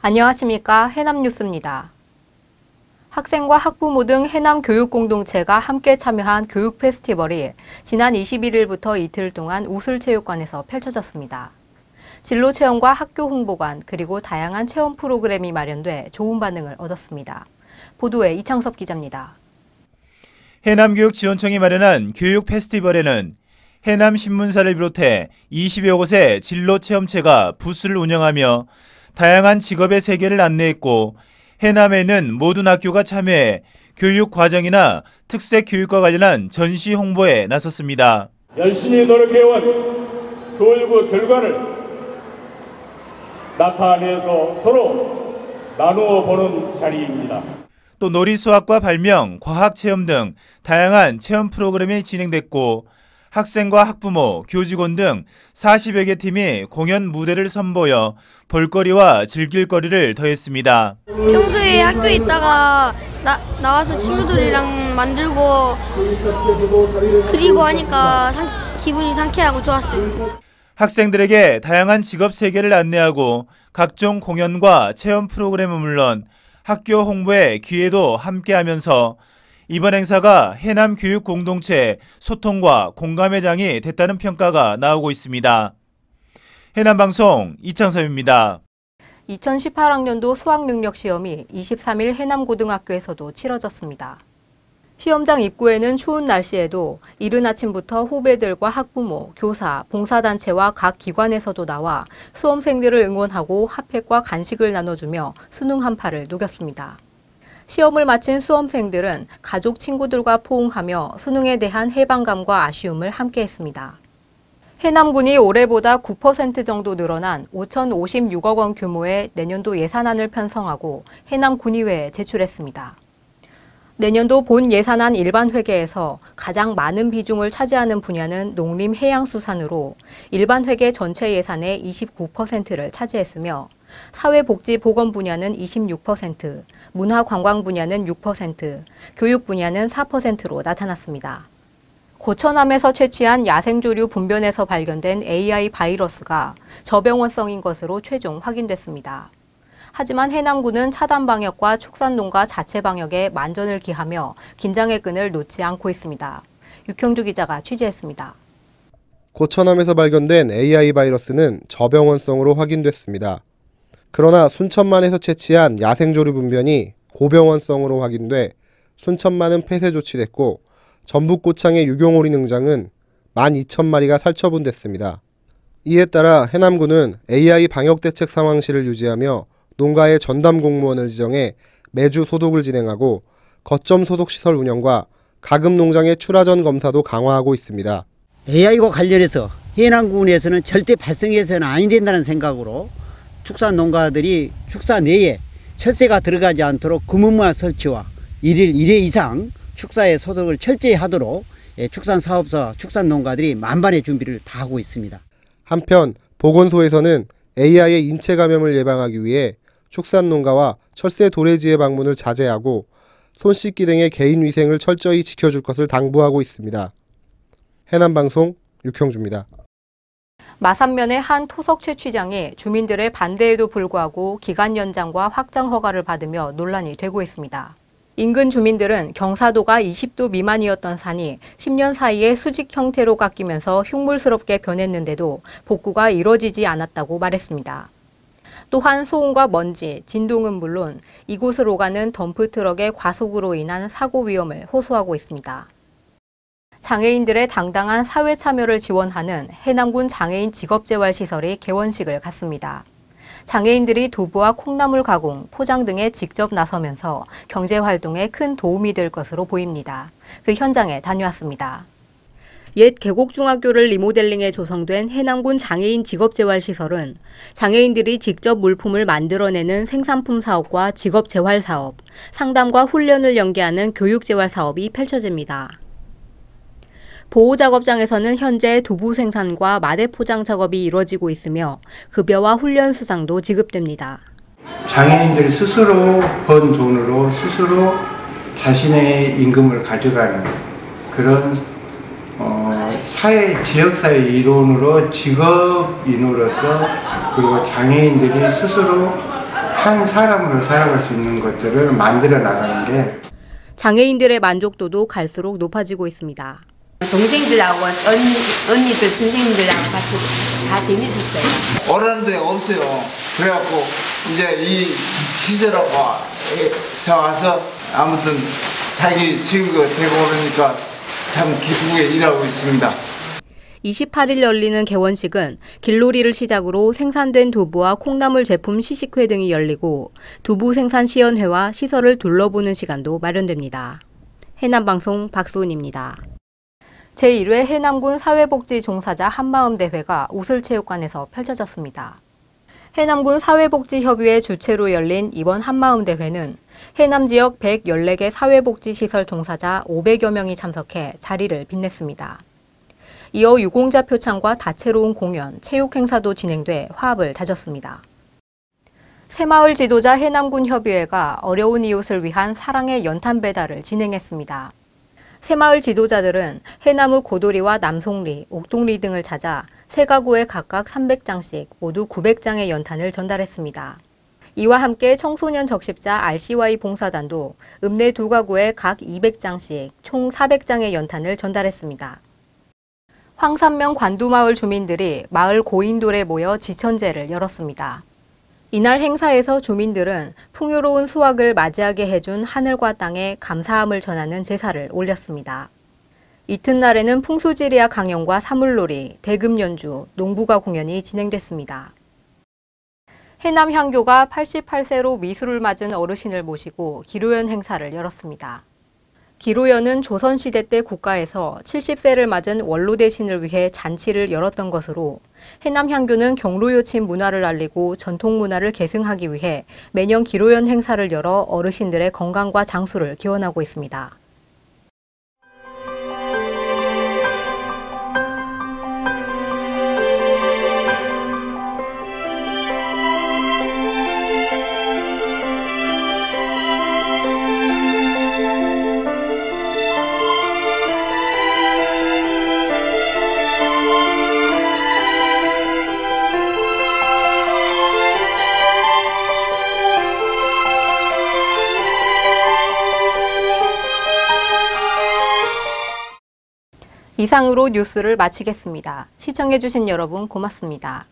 안녕하십니까. 해남뉴스입니다. 학생과 학부모 등 해남 교육 공동체가 함께 참여한 교육 페스티벌이 지난 21일부터 이틀 동안 우슬체육관에서 펼쳐졌습니다. 진로 체험과 학교 홍보관 그리고 다양한 체험 프로그램이 마련돼 좋은 반응을 얻었습니다. 보도에 이창섭 기자입니다. 해남교육지원청이 마련한 교육 페스티벌에는 해남신문사를 비롯해 20여 곳의 진로 체험체가 부스를 운영하며 다양한 직업의 세계를 안내했고, 해남에는 모든 학교가 참여해 교육 과정이나 특색 교육과 관련한 전시 홍보에 나섰습니다. 열심히 노력해온 교육의 결과를 나타내서 서로 나누어 보는 자리입니다. 또 놀이 수학과 발명, 과학 체험 등 다양한 체험 프로그램이 진행됐고, 학생과 학부모, 교직원 등 40여 개 팀이 공연 무대를 선보여 볼거리와 즐길거리를 더했습니다. 평소에 학교에 있다가 나와서 친구들이랑 만들고 그리고 하니까 기분이 상쾌하고 좋았어요. 학생들에게 다양한 직업 세계를 안내하고 각종 공연과 체험 프로그램은 물론 학교 홍보에 기회도 함께하면서 이번 행사가 해남 교육 공동체 소통과 공감의 장이 됐다는 평가가 나오고 있습니다. 해남방송 이창섭입니다. 2018학년도 수학능력시험이 23일 해남고등학교에서도 치러졌습니다. 시험장 입구에는 추운 날씨에도 이른 아침부터 후배들과 학부모, 교사, 봉사단체와 각 기관에서도 나와 수험생들을 응원하고 핫팩과 간식을 나눠주며 수능 한파를 녹였습니다. 시험을 마친 수험생들은 가족, 친구들과 포옹하며 수능에 대한 해방감과 아쉬움을 함께했습니다. 해남군이 올해보다 9% 정도 늘어난 5,056억 원 규모의 내년도 예산안을 편성하고 해남군의회에 제출했습니다. 내년도 본 예산안 일반회계에서 가장 많은 비중을 차지하는 분야는 농림해양수산으로 일반회계 전체 예산의 29%를 차지했으며 사회복지보건 분야는 26%, 문화관광 분야는 6%, 교육 분야는 4%로 나타났습니다. 고천함에서 채취한 야생조류 분변에서 발견된 AI 바이러스가 저병원성인 것으로 최종 확인됐습니다. 하지만 해남군은 차단 방역과 축산농가 자체 방역에 만전을 기하며 긴장의 끈을 놓지 않고 있습니다. 육형주 기자가 취재했습니다. 고천함에서 발견된 AI 바이러스는 저병원성으로 확인됐습니다. 그러나 순천만에서 채취한 야생조류 분변이 고병원성으로 확인돼 순천만은 폐쇄 조치됐고 전북 고창의 유경오리 능장은 12,000마리가 살처분됐습니다. 이에 따라 해남군은 AI 방역대책 상황실을 유지하며 농가의 전담 공무원을 지정해 매주 소독을 진행하고 거점 소독시설 운영과 가금 농장의 출하전 검사도 강화하고 있습니다. AI와 관련해서 해남군에서는 절대 발생해서는 아니 된다는 생각으로 축산 농가들이 축사 내에 철새가 들어가지 않도록 금은마 설치와 1일 1회 이상 축사의 소독을 철저히 하도록 축산사업자, 축산농가들이 만반의 준비를 다 하고 있습니다. 한편 보건소에서는 AI의 인체 감염을 예방하기 위해 축산농가와 철새 도래지의 방문을 자제하고 손 씻기 등의 개인위생을 철저히 지켜줄 것을 당부하고 있습니다. 해남방송 육형주입니다. 마산면의 한 토속 채취장이 주민들의 반대에도 불구하고 기간 연장과 확장 허가를 받으며 논란이 되고 있습니다. 인근 주민들은 경사도가 20도 미만이었던 산이 10년 사이에 수직 형태로 깎이면서 흉물스럽게 변했는데도 복구가 이뤄지지 않았다고 말했습니다. 또한 소음과 먼지, 진동은 물론 이곳을 오가는 덤프트럭의 과속으로 인한 사고 위험을 호소하고 있습니다. 장애인들의 당당한 사회 참여를 지원하는 해남군 장애인 직업재활시설이 개원식을 갖습니다. 장애인들이 두부와 콩나물 가공, 포장 등에 직접 나서면서 경제활동에 큰 도움이 될 것으로 보입니다. 그 현장에 다녀왔습니다. 옛 계곡중학교를 리모델링해 조성된 해남군 장애인 직업재활시설은 장애인들이 직접 물품을 만들어내는 생산품 사업과 직업재활 사업, 상담과 훈련을 연계하는 교육재활 사업이 펼쳐집니다. 보호작업장에서는 현재 두부 생산과 마대 포장 작업이 이루어지고 있으며 급여와 훈련 수당도 지급됩니다. 장애인들이 스스로 번 돈으로 스스로 자신의 임금을 가져가는 그런 지역사회 일원으로 직업인으로서 그리고 장애인들이 스스로 한 사람으로 살아갈 수 있는 것들을 만들어 나가는 게 장애인들의 만족도도 갈수록 높아지고 있습니다. 동생들하고 언니들 선생님들하고 같이 다 재밌었어요. 오라는 데가 없어요. 그래갖고 이제 이 시설하고 와서 아무튼 자기 친구가 되고 그러니까 참 기쁘게 일하고 있습니다. 28일 열리는 개원식은 길놀이를 시작으로 생산된 두부와 콩나물 제품 시식회 등이 열리고 두부 생산 시연회와 시설을 둘러보는 시간도 마련됩니다. 해남방송 박수은입니다. 제1회 해남군 사회복지 종사자 한마음대회가 우슬체육관에서 펼쳐졌습니다. 해남군 사회복지협의회 주최로 열린 이번 한마음대회는 해남 지역 114개 사회복지시설 종사자 500여 명이 참석해 자리를 빛냈습니다. 이어 유공자 표창과 다채로운 공연, 체육 행사도 진행돼 화합을 다졌습니다. 새마을 지도자 해남군 협의회가 어려운 이웃을 위한 사랑의 연탄 배달을 진행했습니다. 새마을 지도자들은 해나무 고도리와 남송리, 옥동리 등을 찾아 세 가구에 각각 300장씩 모두 900장의 연탄을 전달했습니다. 이와 함께 청소년 적십자 RCY 봉사단도 읍내 2가구에 각 200장씩 총 400장의 연탄을 전달했습니다. 황산면 관두마을 주민들이 마을 고인돌에 모여 지천제를 열었습니다. 이날 행사에서 주민들은 풍요로운 수확을 맞이하게 해준 하늘과 땅에 감사함을 전하는 제사를 올렸습니다. 이튿날에는 풍수지리학 강연과 사물놀이, 대금 연주, 농부가 공연이 진행됐습니다. 해남 향교가 88세로 미술을 맞은 어르신을 모시고 기로연 행사를 열었습니다. 기로연은 조선시대 때 국가에서 70세를 맞은 원로 대신을 위해 잔치를 열었던 것으로 해남 향교는 경로요친 문화를 알리고 전통 문화를 계승하기 위해 매년 기로연 행사를 열어 어르신들의 건강과 장수를 기원하고 있습니다. 이상으로 뉴스를 마치겠습니다. 시청해주신 여러분 고맙습니다.